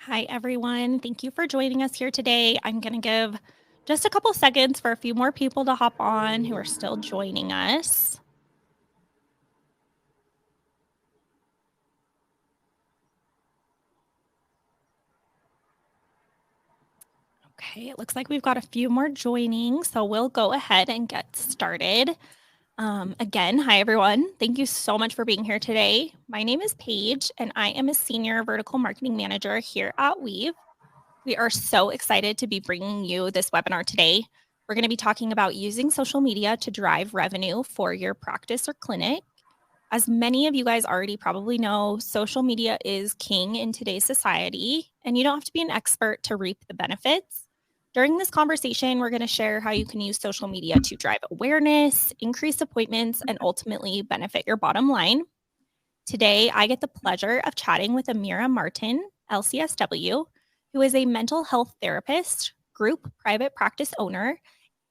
Hi, everyone. Thank you for joining us here today. I'm going to give just a couple seconds for a few more people to hop on who are still joining us. Okay, it looks like we've got a few more joining, so we'll go ahead and get started. Again, hi, everyone. Thank you so much for being here today. My name is Paige, and I am a Senior Vertical Marketing Manager here at Weave. We are so excited to be bringing you this webinar today. We're going to be talking about using social media to drive revenue for your practice or clinic. As many of you guys already probably know, social media is king in today's society, and you don't have to be an expert to reap the benefits. During this conversation, we're going to share how you can use social media to drive awareness, increase appointments, and ultimately benefit your bottom line. Today, I get the pleasure of chatting with Amira Martin, LCSW, who is a mental health therapist, group private practice owner,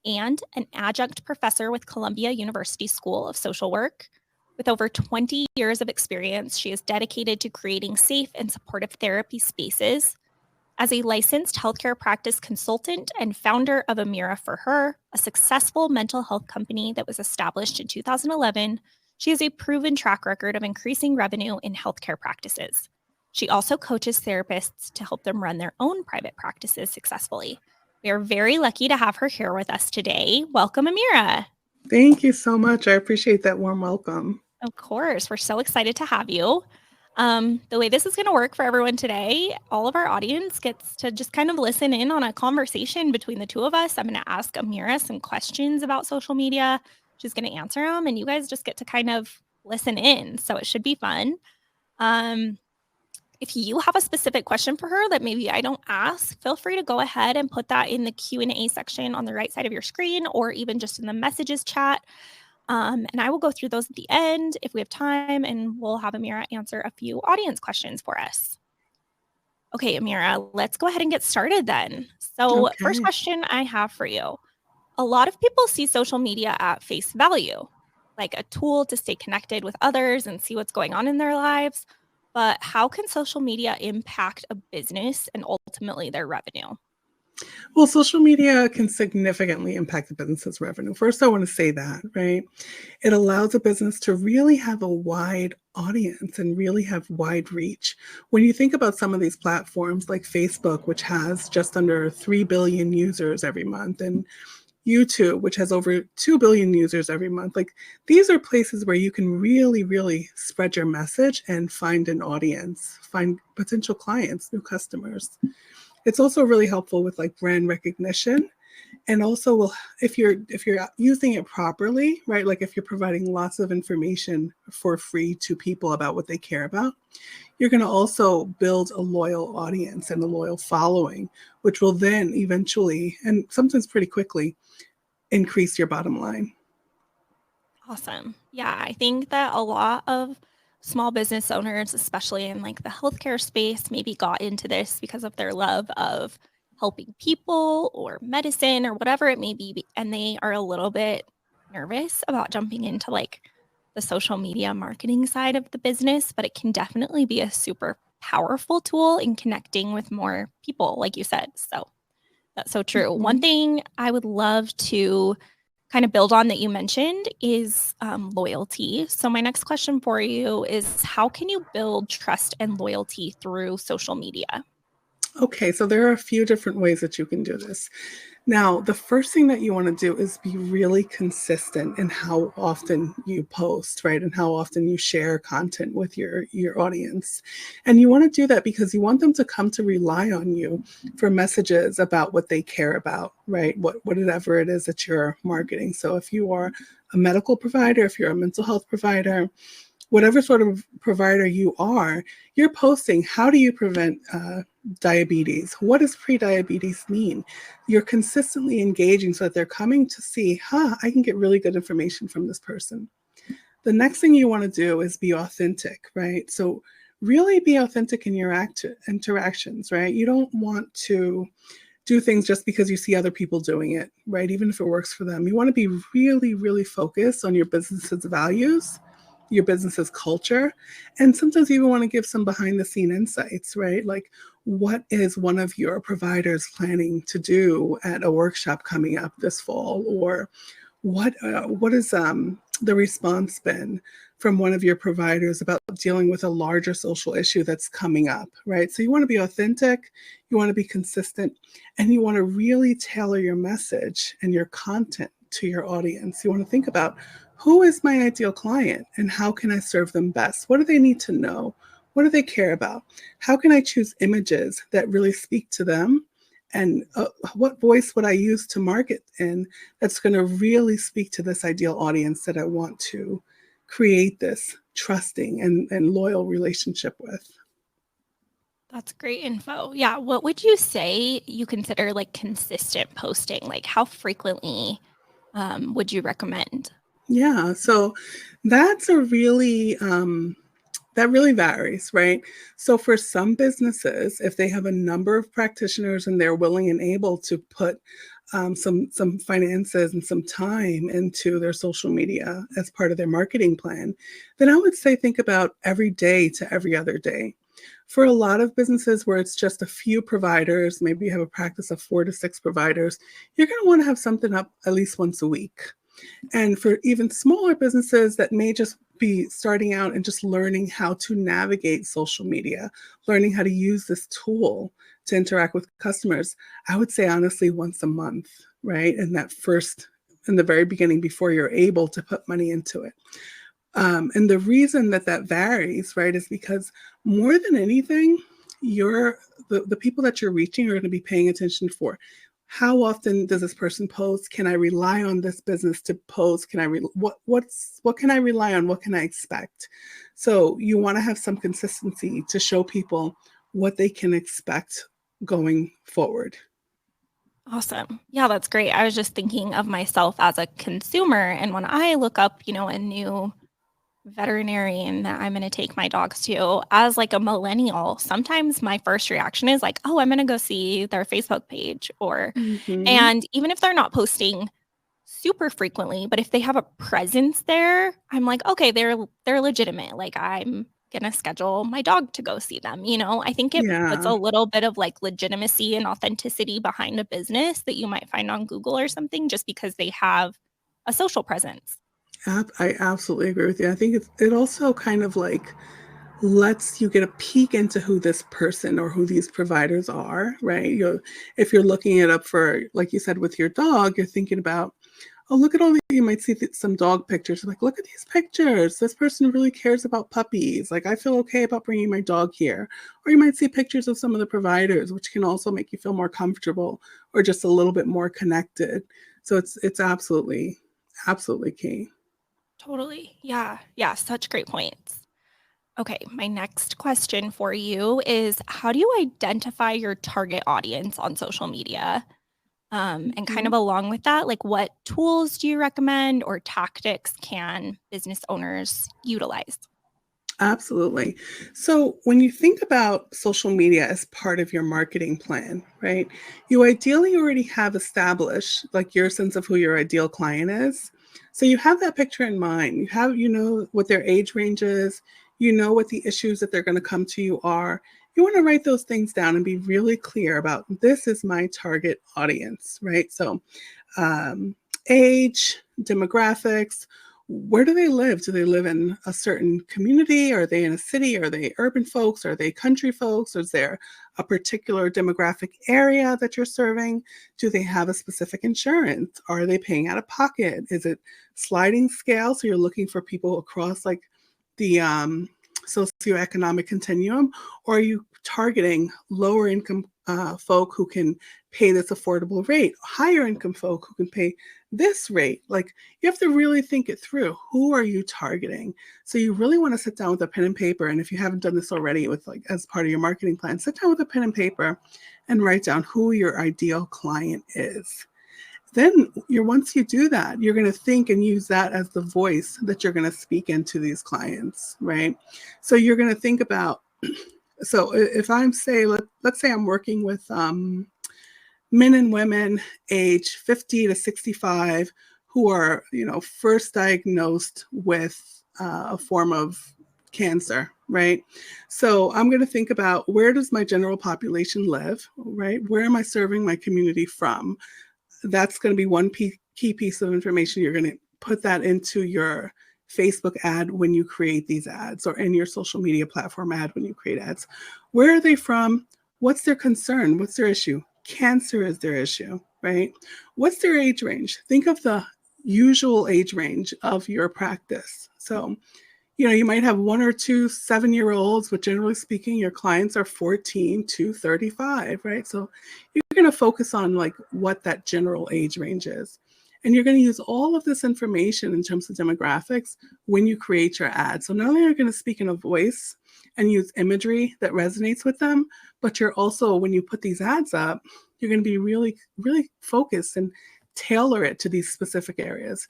and an adjunct professor with Columbia University School of Social Work. With over 20 years of experience, she is dedicated to creating safe and supportive therapy spaces. As a licensed healthcare practice consultant and founder of Amira for Her, a successful mental health company that was established in 2011, she has a proven track record of increasing revenue in healthcare practices. She also coaches therapists to help them run their own private practices successfully. We are very lucky to have her here with us today. Welcome, Amira. Thank you so much. I appreciate that warm welcome. Of course, we're so excited to have you. The way this is going to work for everyone today, all of our audience gets to just kind of listen in on a conversation between the two of us. I'm going to ask Amira some questions about social media. She's going to answer them, and you guys just get to kind of listen in. So it should be fun. If you have a specific question for her that maybe I don't ask, feel free to go ahead and put that in the Q&A section on the right side of your screen, or even just in the messages chat. And I will go through those at the end if we have time, and we'll have Amira answer a few audience questions for us. Okay, Amira, let's go ahead and get started then. So, first Okay. question I have for you. A lot of people see social media at face value, like a tool to stay connected with others and see what's going on in their lives. But how can social media impact a business and ultimately their revenue? Well, social media can significantly impact the business's revenue. First, I want to say that, right? It allows a business to really have a wide audience and really have wide reach. When you think about some of these platforms like Facebook, which has just under 3 billion users every month, and YouTube, which has over 2 billion users every month, like these are places where you can really, really spread your message and find an audience, find potential clients, new customers. It's also really helpful with like brand recognition, and also will, if you're using it properly, right? Like if you're providing lots of information for free to people about what they care about, you're going to also build a loyal audience and a loyal following, which will then eventually, and sometimes pretty quickly, increase your bottom line. Awesome. Yeah, I think that a lot of small business owners, especially in like the healthcare space, maybe got into this because of their love of helping people or medicine or whatever it may be. And they are a little bit nervous about jumping into like the social media marketing side of the business, but it can definitely be a super powerful tool in connecting with more people, like you said. So that's so true. One Mhm. thing I would love to kind of build on that you mentioned is loyalty. So, my next question for you is how can you build trust and loyalty through social media? Okay, so there are a few different ways that you can do this. Now, the first thing that you want to do is be really consistent in how often you post, right? And how often you share content with your audience. And you want to do that because you want them to come to rely on you for messages about what they care about, right? Whatever it is that you're marketing. So if you are a medical provider, if you're a mental health provider, whatever sort of provider you are, you're posting how do you prevent diabetes? What does pre-diabetes mean? You're consistently engaging so that they're coming to see, I can get really good information from this person. The next thing you want to do is be authentic, right? So really be authentic in your interactions, right? You don't want to do things just because you see other people doing it, right? Even if it works for them. You want to be really, really focused on your business's values your business's culture. And sometimes you even want to give some behind the scene insights, right? Like, what is one of your providers planning to do at a workshop coming up this fall? Or what is the response been from one of your providers about dealing with a larger social issue that's coming up, right? So you want to be authentic, you want to be consistent, and you want to really tailor your message and your content to your audience. You want to think about, who is my ideal client and how can I serve them best? What do they need to know? What do they care about? How can I choose images that really speak to them? And what voice would I use to market in that's going to really speak to this ideal audience that I want to create this trusting and loyal relationship with? That's great info. Yeah. What would you say you consider like consistent posting? Like how frequently would you recommend? Yeah, so that's a really that really varies, right? So for some businesses, if they have a number of practitioners and they're willing and able to put some finances and some time into their social media as part of their marketing plan, then I would say think about every day to every other day. For a lot of businesses where it's just a few providers, maybe you have a practice of 4 to 6 providers, you're going to want to have something up at least once a week. And for even smaller businesses that may just be starting out and just learning how to navigate social media, learning how to use this tool to interact with customers, I would say honestly once a month, right? In the very beginning before you're able to put money into it. And the reason that that varies, right, is because more than anything, the people that you're reaching are going to be paying attention for. How often does this person post? Can I rely on this business to post? What can I rely on? What can I expect? So you want to have some consistency to show people what they can expect going forward. Awesome. Yeah, that's great. I was just thinking of myself as a consumer. And when I look up, a new veterinarian that I'm going to take my dogs to as like a millennial, sometimes my first reaction is like, oh, I'm going to go see their Facebook page Mhm. and even if they're not posting super frequently, but if they have a presence there, I'm like, okay, they're legitimate. Like I'm gonna schedule my dog to go see them. I think it puts Yeah. a little bit of like legitimacy and authenticity behind a business that you might find on Google or something just because they have a social presence. I absolutely agree with you. I think it also kind of like lets you get a peek into who this person or who these providers are, right? If you're looking it up for, like you said, with your dog, you're thinking about, oh, look at all the, you might see some dog pictures. Like, look at these pictures. This person really cares about puppies. Like, I feel okay about bringing my dog here. Or you might see pictures of some of the providers, which can also make you feel more comfortable or just a little bit more connected. So it's absolutely key. Totally. Yeah. Yeah. Such great points. Okay. My next question for you is how do you identify your target audience on social media? And kind Mhm. of along with that, like what tools do you recommend or tactics can business owners utilize? Absolutely. So when you think about social media as part of your marketing plan, right, you ideally already have established like your sense of who your ideal client is. So you have that picture in mind. You know what their age range is, you know what the issues that they're going to come to you are. You want to write those things down and be really clear about, this is my target audience, right? So um, age, demographics, where do they live? Do they live in a certain community? Are they in a city? Are they urban folks? Are they country folks? Is there a particular demographic area that you're serving? Do they have a specific insurance? Are they paying out of pocket? Is it sliding scale? So you're looking for people across like the socioeconomic continuum, or are you targeting lower income folk who can pay this affordable rate, higher income folk who can pay this rate? Like, you have to really think it through. Who are you targeting? So you really want to sit down with a pen and paper. And if you haven't done this already with like as part of your marketing plan, sit down with a pen and paper and write down who your ideal client is. Then once you do that, you're going to think and use that as the voice that you're going to speak into these clients, right? So you're going to think about, so if I'm say, let's say I'm working with men and women age 50 to 65 who are, first diagnosed with a form of cancer, right? So I'm going to think about, where does my general population live, right? Where am I serving my community from? That's going to be one key piece of information. You're going to put that into your Facebook ad when you create these ads, or in your social media platform ad when you create ads. Where are they from? What's their concern? What's their issue? Cancer is their issue, right? What's their age range? Think of the usual age range of your practice. So, you might have 1 or 2 7-year-olds, but generally speaking, your clients are 14 to 35, right? So you're going to focus on like what that general age range is. And you're going to use all of this information in terms of demographics when you create your ad. So not only are you going to speak in a voice and use imagery that resonates with them, but you're also, when you put these ads up, you're going to be really, really focused and tailor it to these specific areas.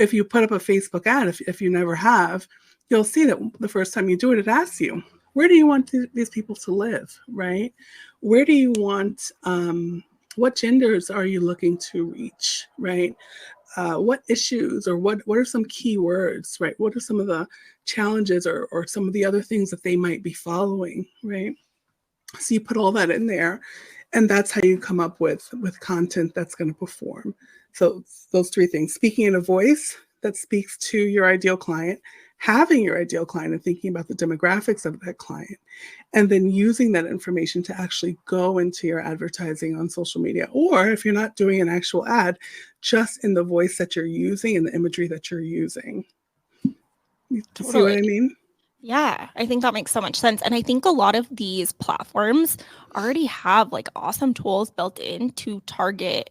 If you put up a Facebook ad, if you never have, you'll see that the first time you do it, it asks you, where do you want these people to live, right? Where do you want, what genders are you looking to reach, right? What issues, or what are some keywords, right? What are some of the challenges, or some of the other things that they might be following, right? So you put all that in there, and that's how you come up with content that's going to perform. So those 3 things: speaking in a voice that speaks to your ideal client, having your ideal client and thinking about the demographics of that client, and then using that information to actually go into your advertising on social media. Or if you're not doing an actual ad, just in the voice that you're using and the imagery that you're using. You see what I mean? Yeah, I think that makes so much sense. And I think a lot of these platforms already have like awesome tools built in to target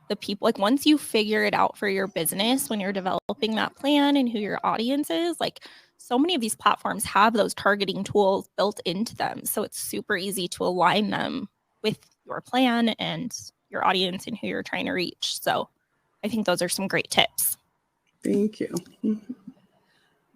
the people. Like once you figure it out for your business, when you're developing that plan and who your audience is, like so many of these platforms have those targeting tools built into them. So it's super easy to align them with your plan and your audience and who you're trying to reach. So I think those are some great tips. Thank you.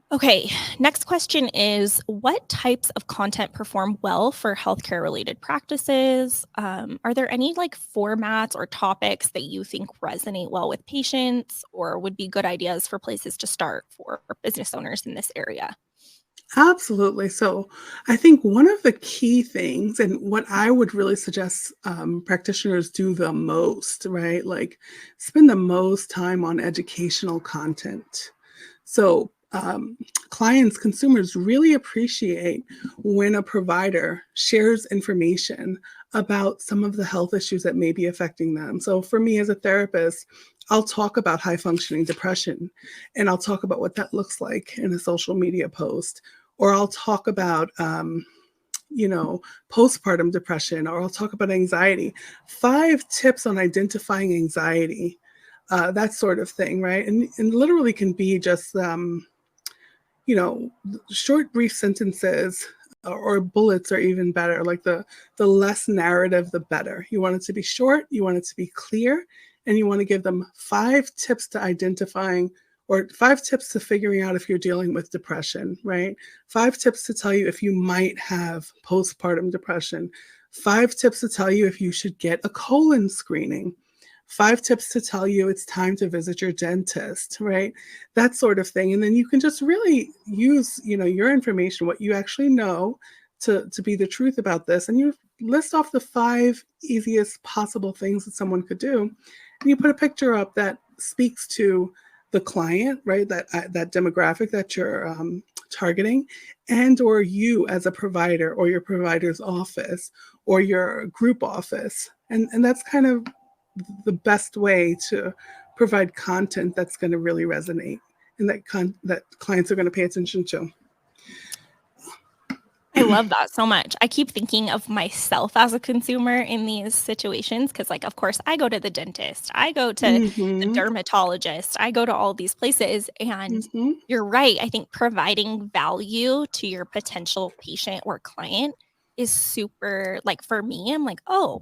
Okay, next question is, what types of content perform well for healthcare related practices? Are there any like formats or topics that you think resonate well with patients, or would be good ideas for places to start for business owners in this area? Absolutely. So I think one of the key things, and what I would really suggest practitioners do the most, right? Like spend the most time on educational content. So clients, consumers really appreciate when a provider shares information about some of the health issues that may be affecting them. So for me as a therapist, I'll talk about high functioning depression, and I'll talk about what that looks like in a social media post, or I'll talk about postpartum depression, or I'll talk about anxiety. 5 tips on identifying anxiety, that sort of thing, right? And literally can be just short, brief sentences, or bullets are even better. Like the less narrative, the better. You want it to be short, you want it to be clear, and you want to give them 5 tips to identifying, or 5 tips to figuring out if you're dealing with depression, right? 5 tips to tell you if you might have postpartum depression. 5 tips to tell you if you should get a colon screening. 5 tips to tell you it's time to visit your dentist, right? That sort of thing. And then you can just really use, your information, what you actually know, to be the truth about this. And you list off the 5 easiest possible things that someone could do. And you put a picture up that speaks to the client, right? That demographic that you're targeting, and or you as a provider, or your provider's office, or your group office. And that's kind of the best way to provide content that's going to really resonate, and that clients are going to pay attention to. I love that so much. I keep thinking of myself as a consumer in these situations because, like, of course, I go to the dentist, I go to the dermatologist, I go to all these places. And you're right. I think providing value to your potential patient or client is super, like, for me, I'm like, oh,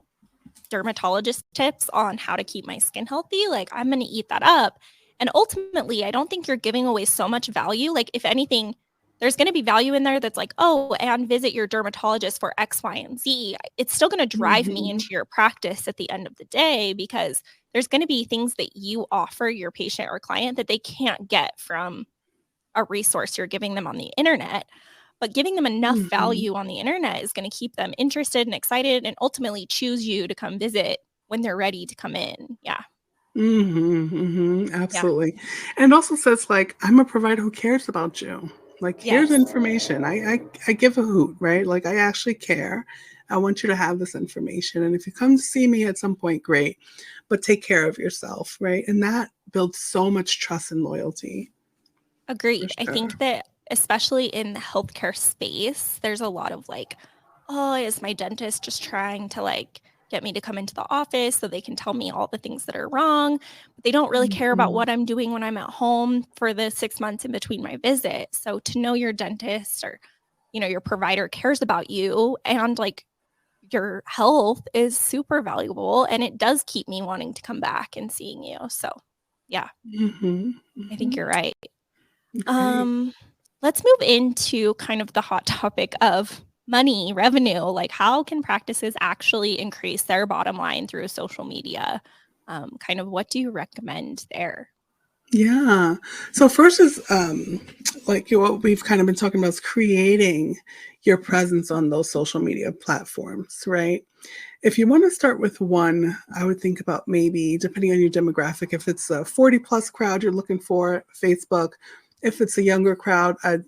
dermatologist tips on how to keep my skin healthy. Like, I'm going to eat that up. And ultimately, I don't think you're giving away so much value. Like, if anything, there's going to be value in there that's like, oh, and visit your dermatologist for X, Y, and Z. It's still going to drive me into your practice at the end of the day, because there's going to be things that you offer your patient or client that they can't get from a resource you're giving them on the internet, but giving them enough Mhm. value on the internet is going to keep them interested and excited and ultimately choose you to come visit when they're ready to come in. Yeah. Mhm, mhm, Yeah. absolutely. And it also says, like, "I'm a provider who cares about you." Like, "Here's Yes. information. I give a hoot," right? Like, "I actually care. I want you to have this information, and if you come to see me at some point, great, but take care of yourself," right? And that builds so much trust and loyalty, for Agreed. I think sure. that especially in the healthcare space, there's a lot of like, oh, is my dentist just trying to like get me to come into the office so they can tell me all the things that are wrong? But they don't really care about Mhm. what I'm doing when I'm at home for the 6 months in between my visits. So to know your dentist or, your provider cares about you and like your health is super valuable and it does keep me wanting to come back and seeing you. So yeah, Mhm, I think mhm. you're right. Great. Um, let's move into kind of the hot topic of money, revenue. Like, how can practices actually increase their bottom line through social media? Kind of what do you recommend there? Yeah. So first is like what we've kind of been talking about is creating your presence on those social media platforms, right? If you want to start with one, I would think about maybe depending on your demographic, if it's a 40 plus crowd you're looking for, Facebook. If it's a younger crowd, I'd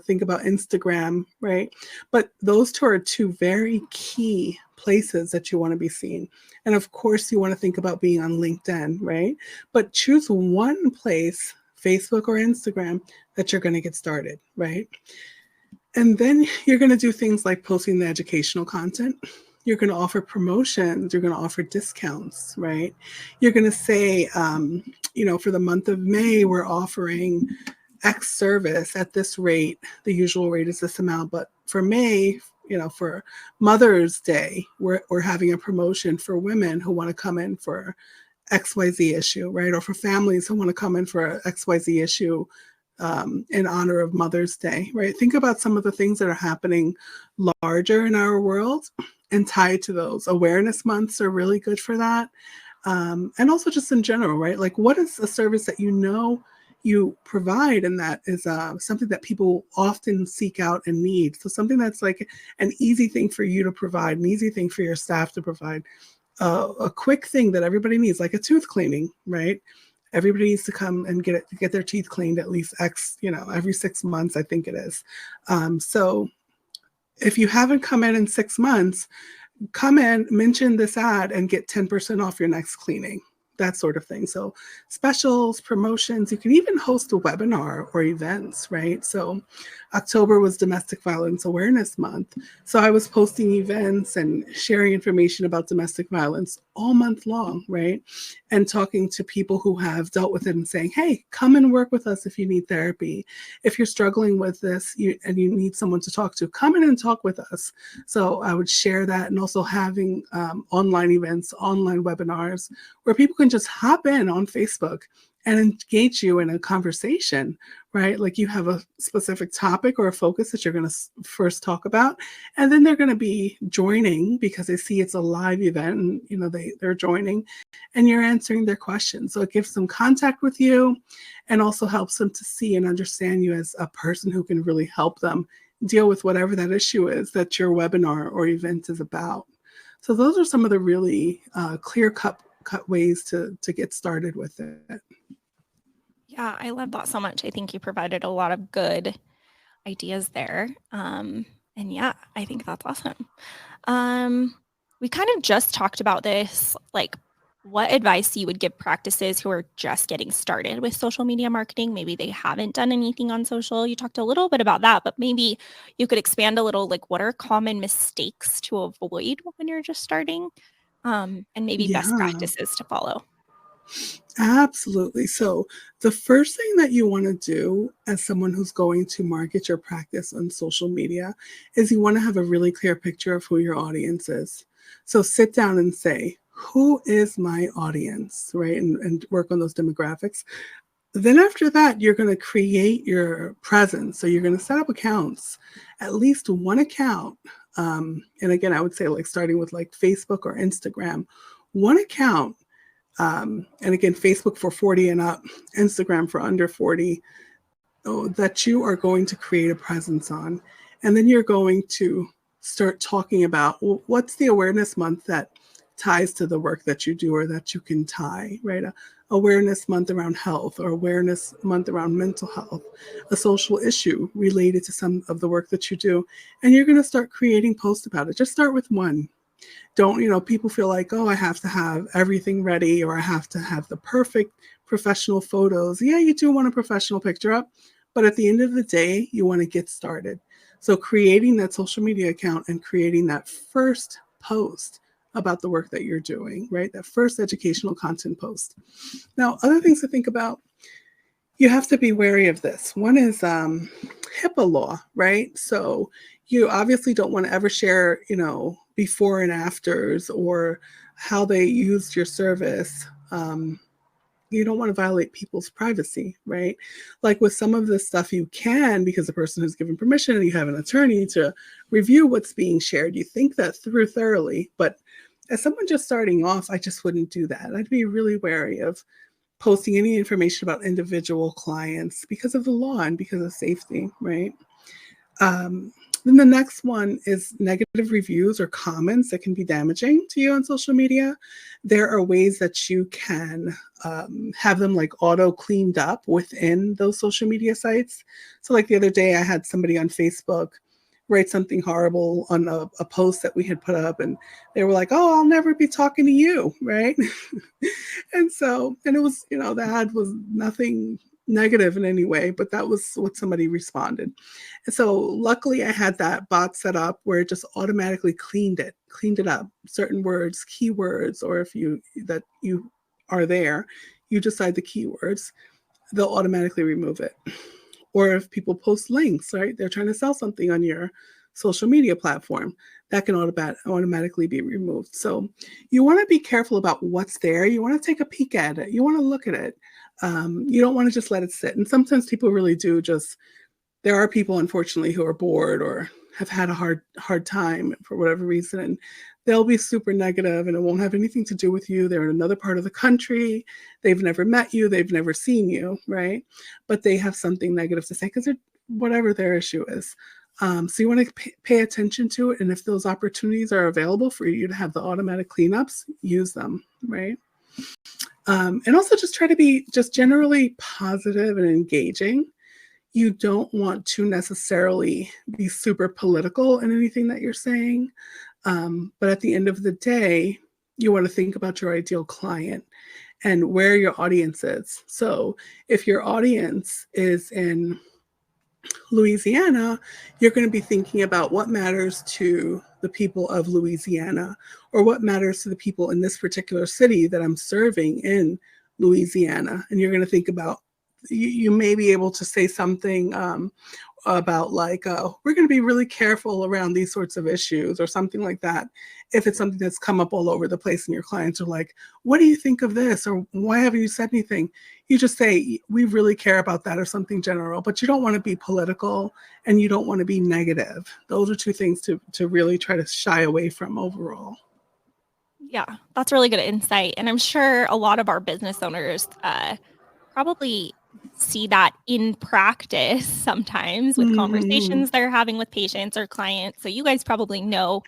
think about Instagram, right? But those two are two very key places that you want to be seen. And of course, you want to think about being on LinkedIn, right? But choose one place, Facebook or Instagram, that you're going to get started, right? And then you're going to do things like posting the educational content. You're going to offer promotions. You're going to offer discounts, right? You're going to say, for the month of May, we're offering X service at this rate. The usual rate is this amount, but for May, for Mother's Day, we're having a promotion for women who want to come in for XYZ issue, right? Or for families who want to come in for XYZ issue in honor of Mother's Day, right? Think about some of the things that are happening larger in our world and tied to those. Awareness months are really good for that. And also just in general, right? Like, what is a service that you provide and that is something that people often seek out and need? So something that's like an easy thing for you to provide, an easy thing for your staff to provide, a quick thing that everybody needs, like a tooth cleaning, right? Everybody needs to come and get their teeth cleaned at least every 6 months, I think it is. So if you haven't come in 6 months, come in, mention this ad, and get 10% off your next cleaning, that sort of thing. So specials, promotions, you can even host a webinar or events, right? So October was Domestic Violence Awareness Month. So I was posting events and sharing information about domestic violence all month long, right? And talking to people who have dealt with it and saying, hey, come and work with us if you need therapy. If you're struggling with this and you need someone to talk to, come in and talk with us. So I would share that, and also having online events, online webinars where people can just hop in on Facebook and engage you in a conversation, right? Like you have a specific topic or a focus that you're going to first talk about, and then they're going to be joining because they see it's a live event, and they're joining, and you're answering their questions. So it gives them contact with you, and also helps them to see and understand you as a person who can really help them deal with whatever that issue is that your webinar or event is about. So those are some of the really clear cut ways to get started with it. Yeah, I love that so much. I think you provided a lot of good ideas there. And yeah, I think that's awesome. Um, we kind of just talked about this, like what advice you would give practices who are just getting started with social media marketing. Maybe they haven't done anything on social. You talked a little bit about that, but maybe you could expand a little, like what are common mistakes to avoid when you're just starting? And maybe best Yeah. practices to follow. Absolutely. So, the first thing that you want to do as someone who's going to market your practice on social media is you want to have a really clear picture of who your audience is. So, sit down and say, who is my audience, right? And work on those demographics. Then, after that, you're going to create your presence. So, you're going to set up accounts, at least one account. And again, I would say, like, starting with like Facebook or Instagram, one account, and again, Facebook for 40 and up, Instagram for under 40. that you are going to create a presence on. And then you're going to start talking about, well, what's the awareness month that ties to the work that you do, or that you can tie, right? Awareness month around health, or awareness month around mental health, a social issue related to some of the work that you do. And you're going to start creating posts about it. Just start with one. Don't, people feel like, oh, I have to have everything ready, or I have to have the perfect professional photos. Yeah, you do want a professional picture up, but at the end of the day, you want to get started. So creating that social media account and creating that first post about the work that you're doing, right? That first educational content post. Now, other things to think about, you have to be wary of this. One is HIPAA law, right? So you obviously don't want to ever share, before and afters, or how they used your service. You don't want to violate people's privacy, right? Like with some of this stuff, you can, because the person has given permission and you have an attorney to review what's being shared. You think that through thoroughly, but as someone just starting off, I just wouldn't do that. I'd be really wary of posting any information about individual clients because of the law and because of safety, right? Then the next one is negative reviews or comments that can be damaging to you on social media. There are ways that you can have them like auto cleaned up within those social media sites. So like the other day, I had somebody on Facebook write something horrible on a post that we had put up, and they were like, oh, I'll never be talking to you, right? And it was, the ad was nothing negative in any way, but that was what somebody responded. And so luckily I had that bot set up where it just automatically cleaned it up, certain words, keywords, or if you are there, you decide the keywords, they'll automatically remove it. Or if people post links, right, they're trying to sell something on your social media platform, that can automatically be removed. So you want to be careful about what's there. You want to take a peek at it. You want to look at it. You don't want to just let it sit. And sometimes people really do there are people, unfortunately, who are bored or have had a hard time for whatever reason, and they'll be super negative, and it won't have anything to do with you. They're in another part of the country. They've never met you. They've never seen you, right? But they have something negative to say because whatever their issue is. So you want to pay attention to it. And if those opportunities are available for you to have the automatic cleanups, use them, right? And also just try to be just generally positive and engaging. You don't want to necessarily be super political in anything that you're saying. But at the end of the day, you want to think about your ideal client and where your audience is. So if your audience is in Louisiana, you're going to be thinking about what matters to the people of Louisiana, or what matters to the people in this particular city that I'm serving in Louisiana. And you're going to think about, you may be able to say something about like, we're going to be really careful around these sorts of issues, or something like that. If it's something that's come up all over the place and your clients are like, what do you think of this? Or why haven't you said anything? You just say, we really care about that, or something general, but you don't want to be political and you don't want to be negative. Those are two things to really try to shy away from overall. Yeah, that's really good insight. And I'm sure a lot of our business owners probably see that in practice sometimes with conversations they're having with patients or clients. So you guys probably know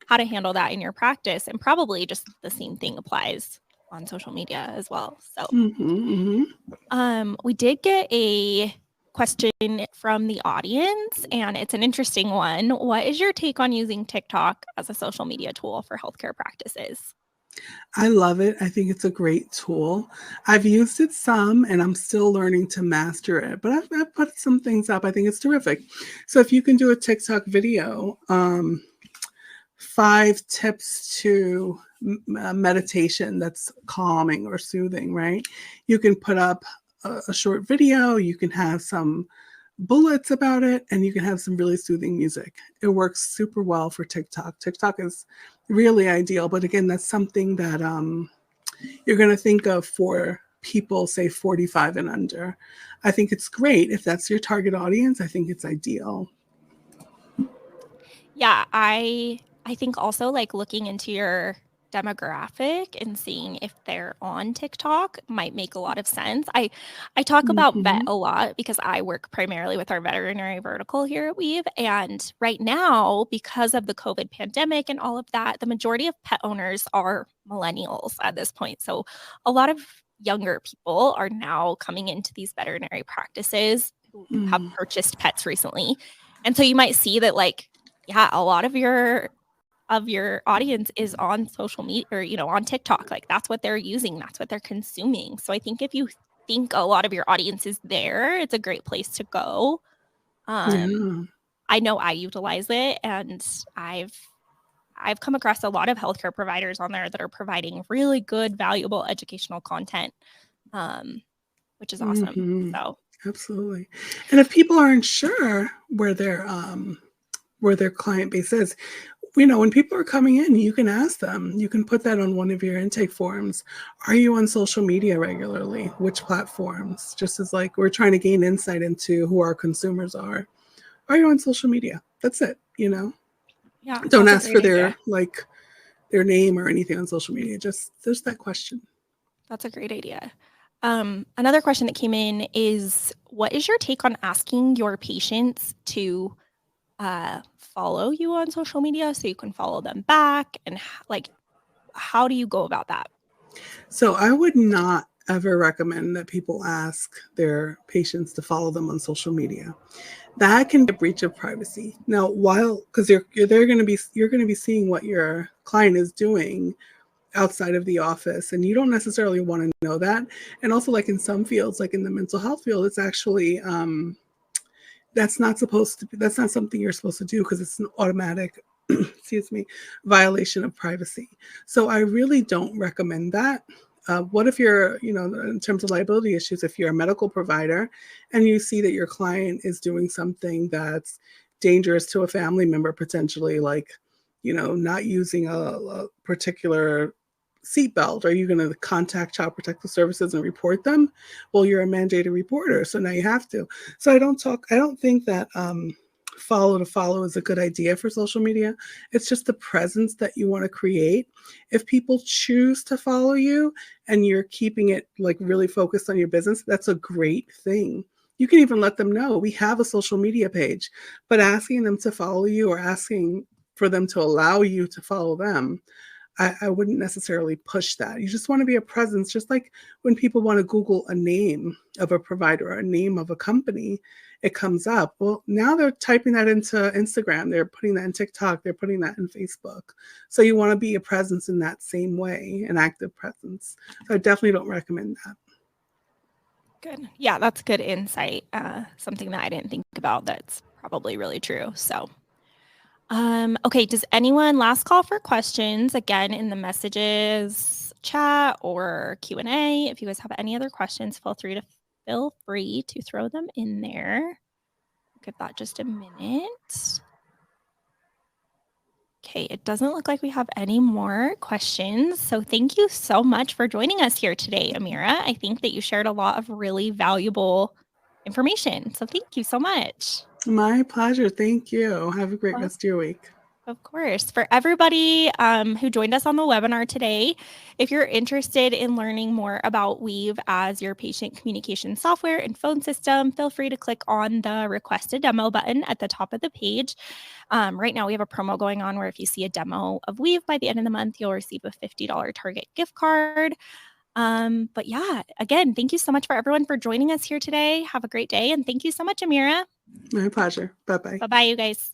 how to handle that in your practice, and probably just the same thing applies on social media as well. So we did get a question from the audience, and it's an interesting one. What is your take on using TikTok as a social media tool for healthcare practices? I love it. I think it's a great tool. I've used it some, and I'm still learning to master it, but I've put some things up. I think it's terrific. So if you can do a TikTok video, 5 tips to meditation that's calming or soothing, right? You can put up a short video. You can have some bullets about it, and you can have some really soothing music. It works super well for TikTok. TikTok is really ideal, but again, that's something that you're going to think of for people, say 45 and under. I think it's great if that's your target audience. I think it's ideal. Yeah, I think also like looking into your demographic and seeing if they're on TikTok might make a lot of sense. I talk about vet Mhm. a lot because I work primarily with our veterinary vertical here at Weave. And right now, because of the COVID pandemic and all of that, the majority of pet owners are millennials at this point. So a lot of younger people are now coming into these veterinary practices who have Mm. purchased pets recently. And so you might see that, like, yeah, a lot of your audience is on social media or, on TikTok. Like, that's what they're using, that's what they're consuming. So I think if you think a lot of your audience is there, it's a great place to go. Um, Yeah. I know I utilize it, and I've come across a lot of healthcare providers on there that are providing really good, valuable educational content, um, which is awesome. Mhm. So Absolutely. And if people aren't sure where their client base is, when people are coming in, you can ask them. You can put that on one of your intake forms. Are you on social media regularly? Which platforms? Just as like we're trying to gain insight into who our consumers are. Are you on social media? That's it. yeah, Don't that's a ask great for idea. their name or anything on social media. Just that question. That's a great idea. Another question that came in is, what is your take on asking your patients to follow you on social media so you can follow them back? And like, how do you go about that? So I would not ever recommend that people ask their patients to follow them on social media. That can be a breach of privacy. Now, while because you're going to be seeing what your client is doing outside of the office, and you don't necessarily want to know that. And also, like in some fields, like in the mental health field, it's actually that's not something you're supposed to do because it's an automatic excuse me, violation of privacy. So I really don't recommend that. What if you're, in terms of liability issues, if you're a medical provider and you see that your client is doing something that's dangerous to a family member potentially, like, not using a particular seatbelt, are you going to contact Child Protective Services and report them? Well, you're a mandated reporter, so now you have to. So I don't think that follow to follow is a good idea for social media. It's just the presence that you want to create. If people choose to follow you and you're keeping it like really focused on your business, that's a great thing. You can even let them know we have a social media page, but asking them to follow you or asking for them to allow you to follow them, I wouldn't necessarily push that. You just want to be a presence, just like when people want to Google a name of a provider or a name of a company, it comes up. Well, now they're typing that into Instagram, they're putting that in TikTok, they're putting that in Facebook. So you want to be a presence in that same way, an active presence. So I definitely don't recommend that. Good. Yeah, that's good insight. Something that I didn't think about that's probably really true. So, okay. Does anyone last call for questions again in the messages chat or Q&A? If you guys have any other questions, feel free to throw them in there. Give that just a minute. Okay, it doesn't look like we have any more questions. So thank you so much for joining us here today, Amira. I think that you shared a lot of really valuable information. So thank you so much. My pleasure. Thank you. Have a great rest of your week. Of course. For everybody who joined us on the webinar today, if you're interested in learning more about Weave as your patient communication software and phone system, feel free to click on the request a demo button at the top of the page. Right now, we have a promo going on where if you see a demo of Weave by the end of the month, you'll receive a $50 Target gift card. But yeah, again, thank you so much for everyone for joining us here today. Have a great day. And thank you so much, Amira. My pleasure. Bye bye. Bye-bye, you guys.